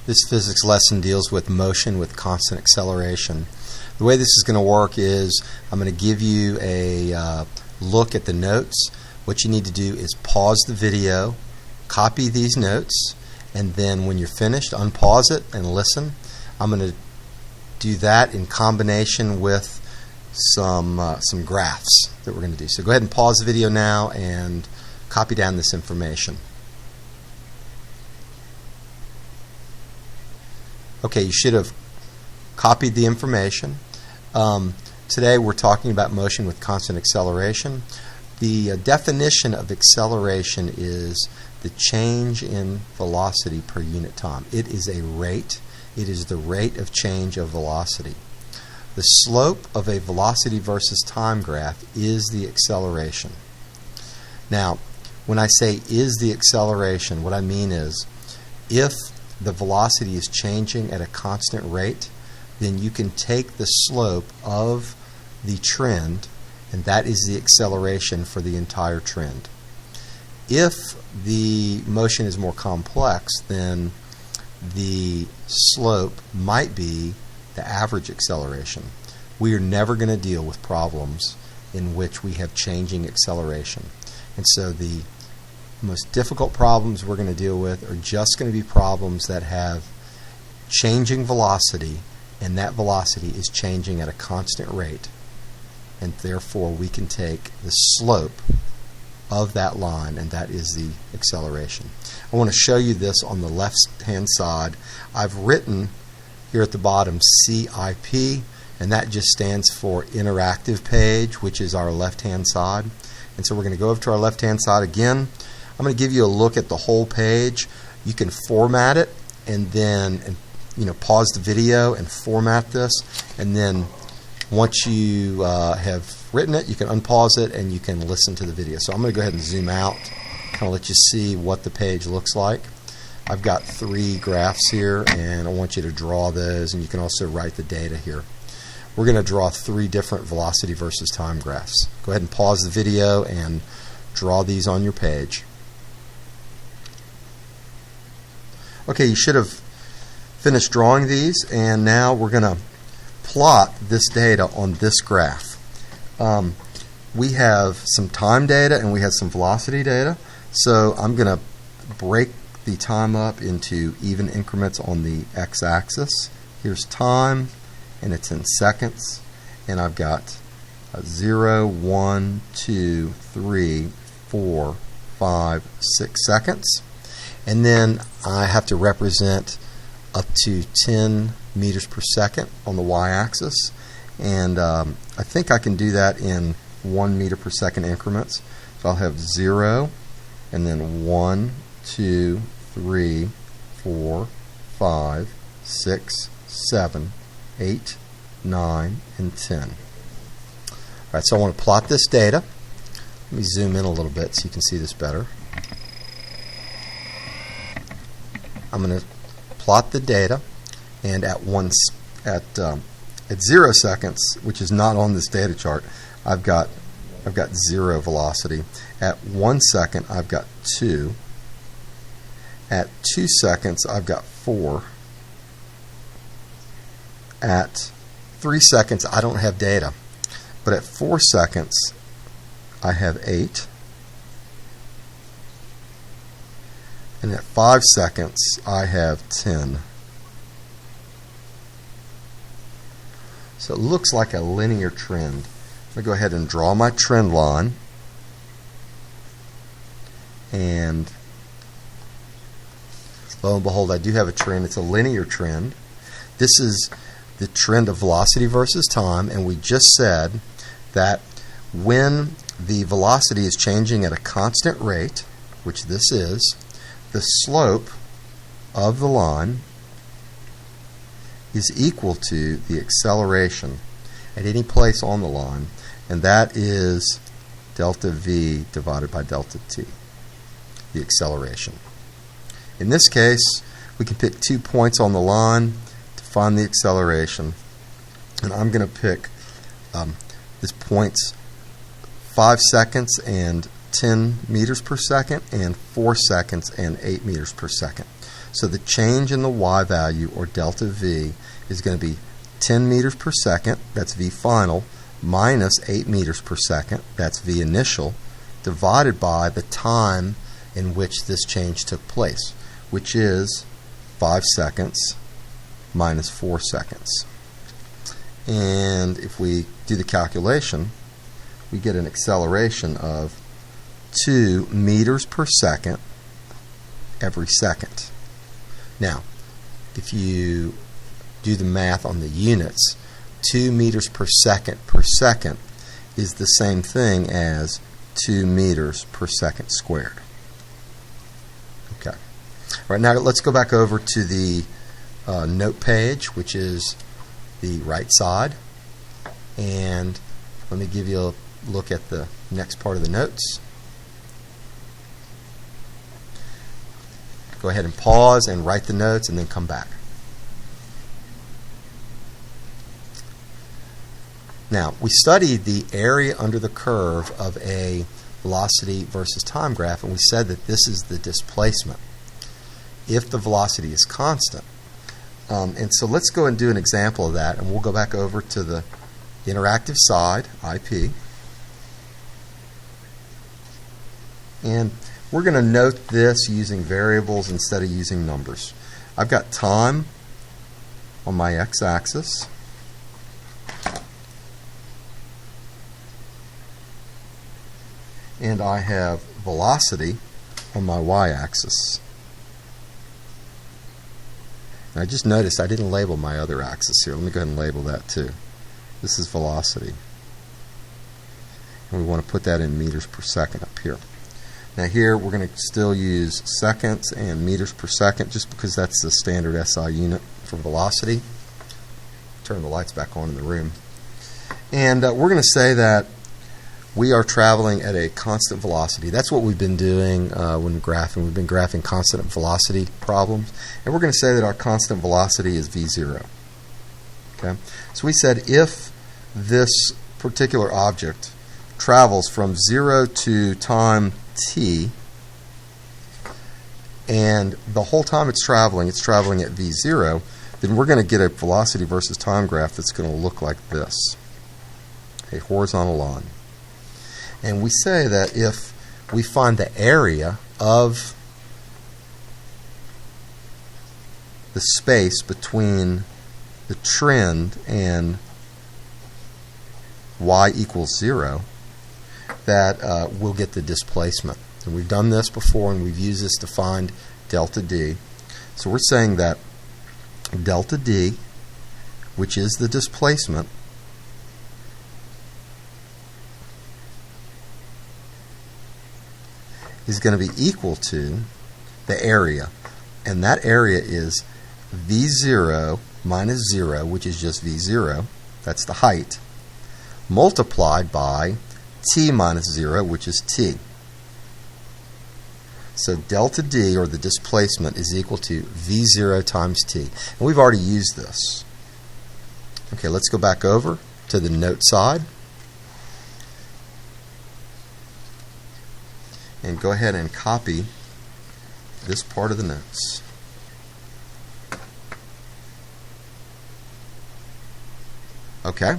This physics lesson deals with motion with constant acceleration. The way this is going to work is I'm going to give you a look at the notes. What you need to do is pause the video, copy these notes, and then when you're finished, unpause it and listen. I'm going to do that in combination with some graphs that we're going to do. So go ahead and pause the video now and copy down this information. Okay, you should have copied the information. Today we're talking about motion with constant acceleration. The definition of acceleration is the change in velocity per unit time. It is a rate. It is the rate of change of velocity. The slope of a velocity versus time graph is the acceleration. Now, when I say is the acceleration, what I mean is if the velocity is changing at a constant rate, then you can take the slope of the trend, and that is the acceleration for the entire trend. If the motion is more complex, then the slope might be the average acceleration. We are never going to deal with problems in which we have changing acceleration. And so the most difficult problems we're going to deal with are just going to be problems that have changing velocity, and that velocity is changing at a constant rate, and therefore we can take the slope of that line, and that is the acceleration. I want to show you this on the left hand side. I've written here at the bottom CIP, and that just stands for interactive page, which is our left hand side. And so we're going to go over to our left hand side again. I'm going to give you a look at the whole page. You can format it and then pause the video and format this, and then once you have written it, you can unpause it and you can listen to the video. So I'm going to go ahead and zoom out, kind of let you see what the page looks like. I've got 3 graphs here, and I want you to draw those, and you can also write the data here. We're going to draw 3 different velocity versus time graphs. Go ahead and pause the video and draw these on your page. Okay, you should have finished drawing these, and now we're going to plot this data on this graph. We have some time data and we have some velocity data, so I'm going to break the time up into even increments on the x-axis. Here's time, and it's in seconds, and I've got 0, 1, 2, 3, 4, 5, 6 seconds. And then I have to represent up to 10 meters per second on the y-axis, and I think I can do that in 1 meter per second increments. So I'll have 0, and then 1, 2, 3, 4, 5, 6, 7, 8, 9, and 10. Alright, so I want to plot this data. Let me zoom in a little bit so you can see this better. I'm going to plot the data, and at 0 seconds, which is not on this data chart, I've got 0 velocity. At 1 second, I've got 2. At 2 seconds, I've got 4. At 3 seconds, I don't have data, but at 4 seconds, I have 8. And at 5 seconds, I have 10. So it looks like a linear trend. I'm going to go ahead and draw my trend line. And lo and behold, I do have a trend. It's a linear trend. This is the trend of velocity versus time, and we just said that when the velocity is changing at a constant rate, which this is, the slope of the line is equal to the acceleration at any place on the line, and that is delta V divided by delta T, the acceleration. In this case, we can pick 2 points on the line to find the acceleration, and I'm going to pick this points 5 seconds and 10 meters per second, and 4 seconds and 8 meters per second. So the change in the y value, or delta v, is going to be 10 meters per second, that's v final, minus 8 meters per second, that's v initial, divided by the time in which this change took place, which is 5 seconds minus 4 seconds. And if we do the calculation, we get an acceleration of 2 meters per second every second. Now, if you do the math on the units, 2 meters per second is the same thing as 2 meters per second squared. Okay. All right, now let's go back over to the note page, which is the right side. And let me give you a look at the next part of the notes. Go ahead and pause and write the notes and then come back. Now, we studied the area under the curve of a velocity versus time graph, and we said that this is the displacement if the velocity is constant. And so let's go and do an example of that, and we'll go back over to the interactive side, IP. And we're going to note this using variables instead of using numbers. I've got time on my x-axis. And I have velocity on my y-axis. And I just noticed I didn't label my other axis here. Let me go ahead and label that too. This is velocity. And we want to put that in meters per second up here. Now here we're going to still use seconds and meters per second just because that's the standard SI unit for velocity. Turn the lights back on in the room. And we're going to say that we are traveling at a constant velocity. That's what we've been doing when graphing. We've been graphing constant velocity problems. And we're going to say that our constant velocity is v0. Okay? So we said if this particular object travels from 0 to time t, and the whole time it's traveling at v0, then we're going to get a velocity versus time graph that's going to look like this, a horizontal line. And we say that if we find the area of the space between the trend and y equals 0, that we'll get the displacement. And we've done this before, and we've used this to find delta d. So we're saying that delta d, which is the displacement, is going to be equal to the area. And that area is v0 minus 0, which is just v0, that's the height, multiplied by t minus 0, which is t. So delta d, or the displacement, is equal to v0 times t. And we've already used this. Okay, let's go back over to the note side. And go ahead and copy this part of the notes. Okay,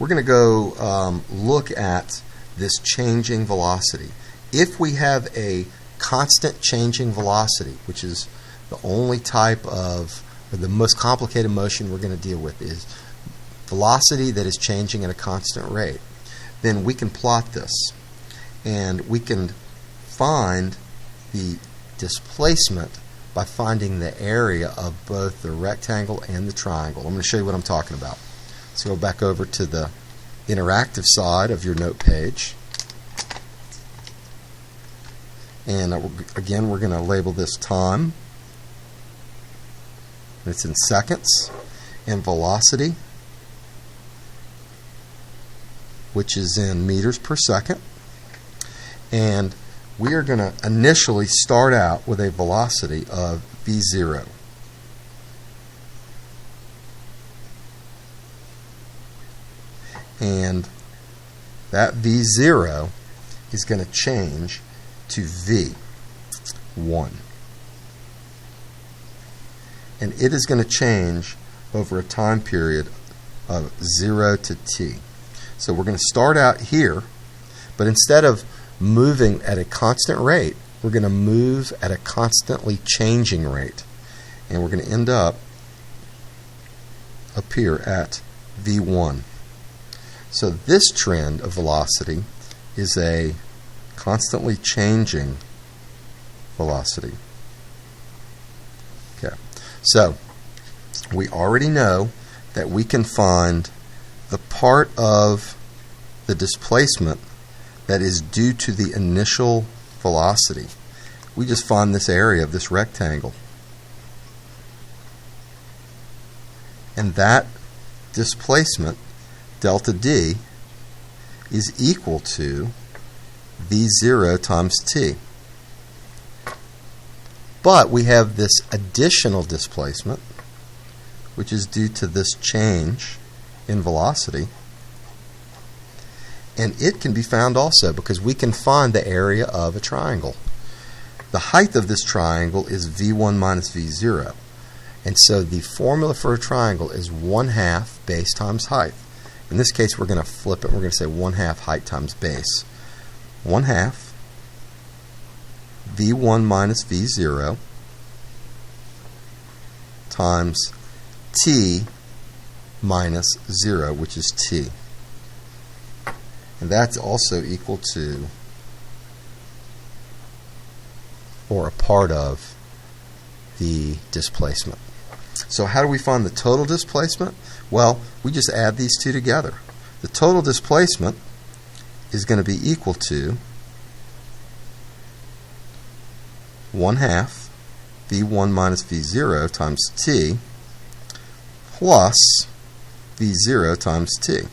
we're going to go look at this changing velocity. If we have a constant changing velocity, which is the only type of, or the most complicated motion we're going to deal with, is velocity that is changing at a constant rate, then we can plot this. And we can find the displacement by finding the area of both the rectangle and the triangle. I'm going to show you what I'm talking about. Let's go back over to the interactive side of your note page. And again, we're going to label this time. It's in seconds. And velocity, which is in meters per second. And we are going to initially start out with a velocity of v0. And that v0 is going to change to v1. and it is going to change over a time period of 0 to t. So we're going to start out here, but instead of moving at a constant rate, we're going to move at a constantly changing rate. And we're going to end up here at v1. So this trend of velocity is a constantly changing velocity. Okay. So we already know that we can find the part of the displacement that is due to the initial velocity. We just find this area of this rectangle. And that displacement, delta D, is equal to v0 times t. But we have this additional displacement, which is due to this change in velocity. And it can be found also because we can find the area of a triangle. The height of this triangle is v1 minus v0. And so the formula for a triangle is 1/2 base times height. In this case, we're going to flip it. We're going to say 1/2 height times base. 1/2 v1 minus v0 times t minus 0, which is t. And that's also equal to, or a part of, the displacement. So how do we find the total displacement? Well, we just add these two together. The total displacement is going to be equal to 1/2 v1 minus v0 times t plus v0 times t.